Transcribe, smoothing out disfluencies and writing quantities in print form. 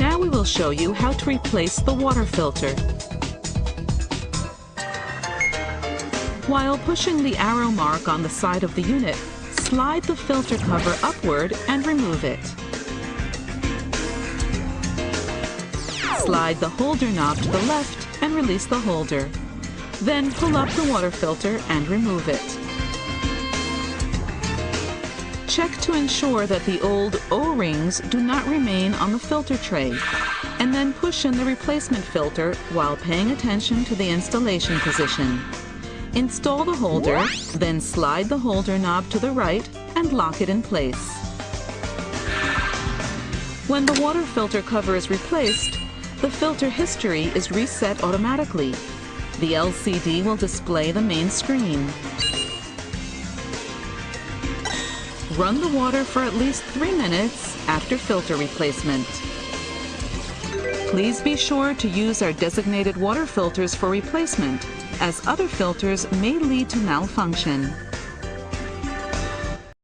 Now we will show you how to replace the water filter. While pushing the arrow mark on the side of the unit, slide the filter cover upward and remove it. Slide the holder knob to the left and release the holder. Then pull up the water filter and remove it. Check to ensure that the old O-rings do not remain on the filter tray, and then push in the replacement filter while paying attention to the installation position. Install the holder, then slide the holder knob to the right and lock it in place. When the water filter cover is replaced, the filter history is reset automatically. The LCD will display the main screen. Run the water for at least 3 minutes after filter replacement. Please be sure to use our designated water filters for replacement, as other filters may lead to malfunction.